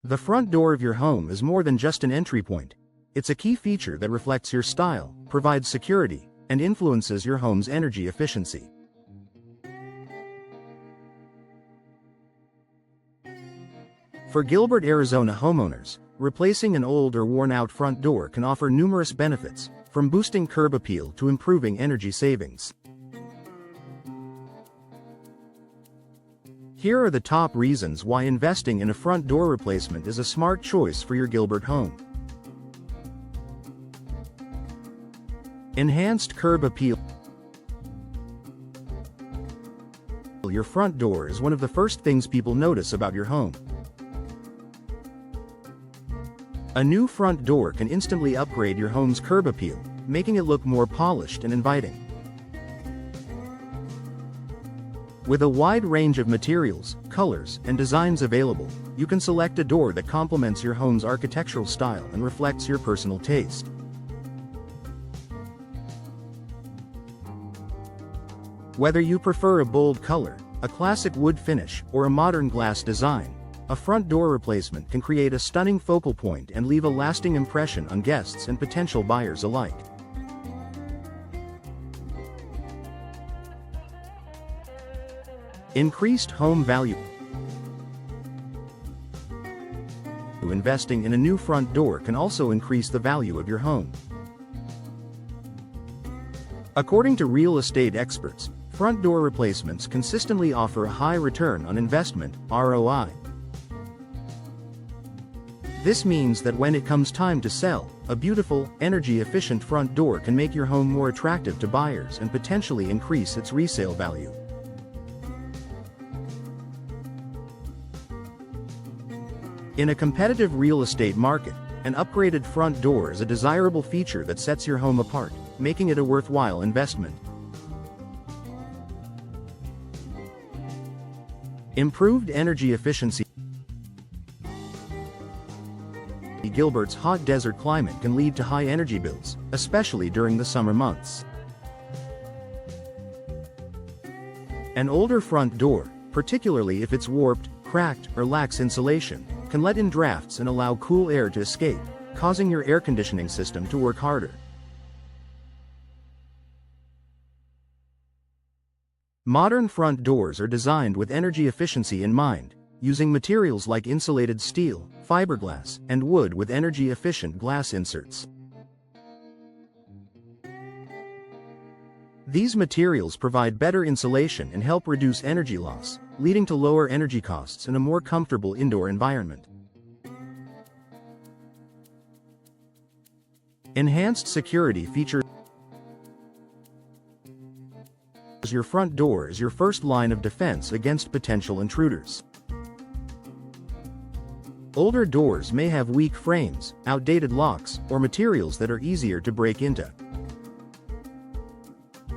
The front door of your home is more than just an entry point. It's a key feature that reflects your style, provides security, and influences your home's energy efficiency. For Gilbert, Arizona homeowners, replacing an old or worn-out front door can offer numerous benefits, from boosting curb appeal to improving energy savings. Here are the top reasons why investing in a front door replacement is a smart choice for your Gilbert home. Enhanced curb appeal. Your front door is one of the first things people notice about your home. A new front door can instantly upgrade your home's curb appeal, making it look more polished and inviting. With a wide range of materials, colors, and designs available, you can select a door that complements your home's architectural style and reflects your personal taste. Whether you prefer a bold color, a classic wood finish, or a modern glass design, a front door replacement can create a stunning focal point and leave a lasting impression on guests and potential buyers alike. Increased home value. Investing in a new front door can also increase the value of your home. According to real estate experts, front door replacements consistently offer a high return on investment, ROI. This means that when it comes time to sell, a beautiful, energy-efficient front door can make your home more attractive to buyers and potentially increase its resale value. In a competitive real estate market, an upgraded front door is a desirable feature that sets your home apart, making it a worthwhile investment. Improved energy efficiency. Gilbert's hot desert climate can lead to high energy bills, especially during the summer months. An older front door, particularly if it's warped, cracked, or lacks insulation, can let in drafts and allow cool air to escape, causing your air conditioning system to work harder. Modern front doors are designed with energy efficiency in mind, using materials like insulated steel, fiberglass, and wood with energy-efficient glass inserts. These materials provide better insulation and help reduce energy loss, leading to lower energy costs and a more comfortable indoor environment. Enhanced security features. Your front door is your first line of defense against potential intruders. Older doors may have weak frames, outdated locks, or materials that are easier to break into.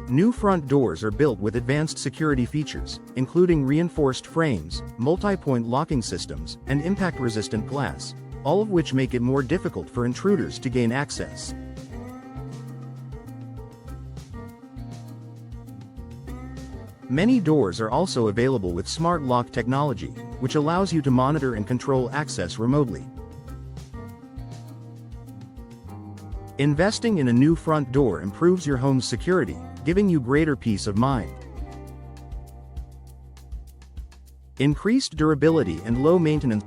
New front doors are built with advanced security features, including reinforced frames, multi-point locking systems, and impact-resistant glass, all of which make it more difficult for intruders to gain access. Many doors are also available with smart lock technology, which allows you to monitor and control access remotely. Investing in a new front door improves your home's security, giving you greater peace of mind. Increased durability and low maintenance.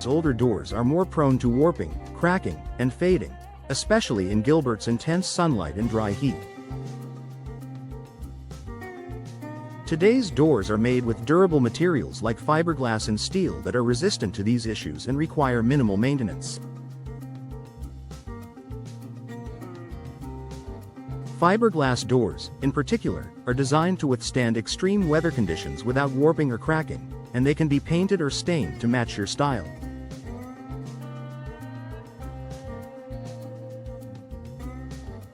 Older doors are more prone to warping, cracking, and fading, especially in Gilbert's intense sunlight and dry heat. Today's doors are made with durable materials like fiberglass and steel that are resistant to these issues and require minimal maintenance. Fiberglass doors, in particular, are designed to withstand extreme weather conditions without warping or cracking, and they can be painted or stained to match your style.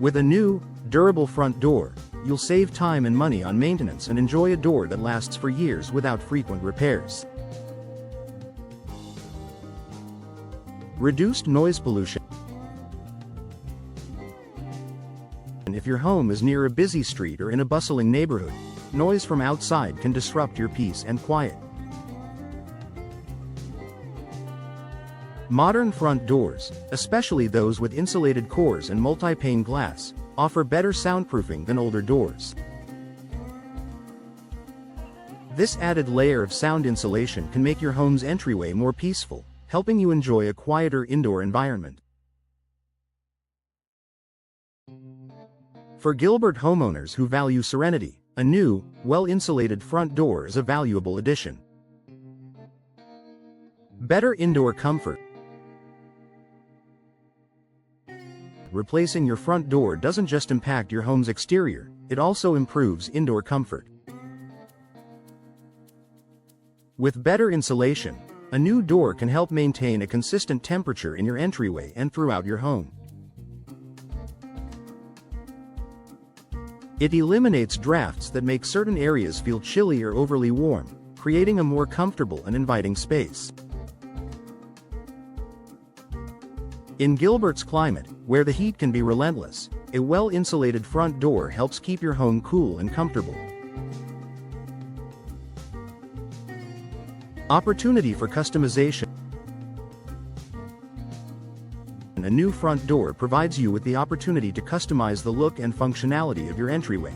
With a new, durable front door, you'll save time and money on maintenance and enjoy a door that lasts for years without frequent repairs. Reduced noise pollution. If your home is near a busy street or in a bustling neighborhood, noise from outside can disrupt your peace and quiet. Modern front doors, especially those with insulated cores and multi-pane glass, offer better soundproofing than older doors. This added layer of sound insulation can make your home's entryway more peaceful, helping you enjoy a quieter indoor environment. For Gilbert homeowners who value serenity, a new, well-insulated front door is a valuable addition. Better indoor comfort. Replacing your front door doesn't just impact your home's exterior, it also improves indoor comfort. With better insulation, a new door can help maintain a consistent temperature in your entryway and throughout your home. It eliminates drafts that make certain areas feel chilly or overly warm, creating a more comfortable and inviting space. In Gilbert's climate, where the heat can be relentless, a well-insulated front door helps keep your home cool and comfortable. Opportunity for customization. A new front door provides you with the opportunity to customize the look and functionality of your entryway.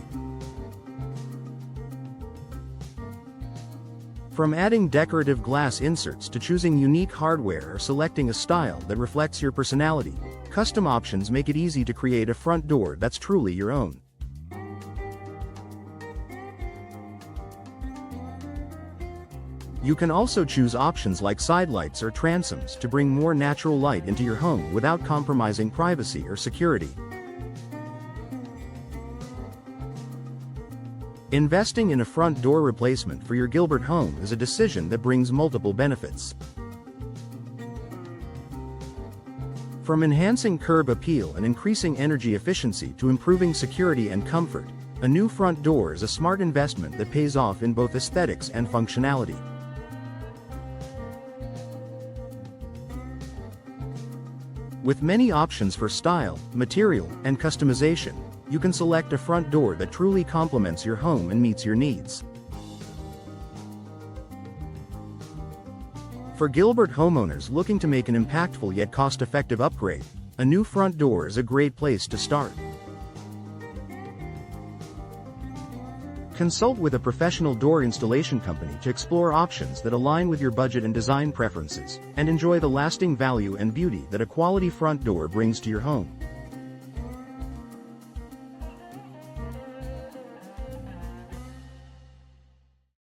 From adding decorative glass inserts to choosing unique hardware or selecting a style that reflects your personality, custom options make it easy to create a front door that's truly your own. You can also choose options like side lights or transoms to bring more natural light into your home without compromising privacy or security. Investing in a front door replacement for your Gilbert home is a decision that brings multiple benefits. From enhancing curb appeal and increasing energy efficiency to improving security and comfort, a new front door is a smart investment that pays off in both aesthetics and functionality. With many options for style, material, and customization, you can select a front door that truly complements your home and meets your needs. For Gilbert homeowners looking to make an impactful yet cost-effective upgrade, a new front door is a great place to start. Consult with a professional door installation company to explore options that align with your budget and design preferences, and enjoy the lasting value and beauty that a quality front door brings to your home.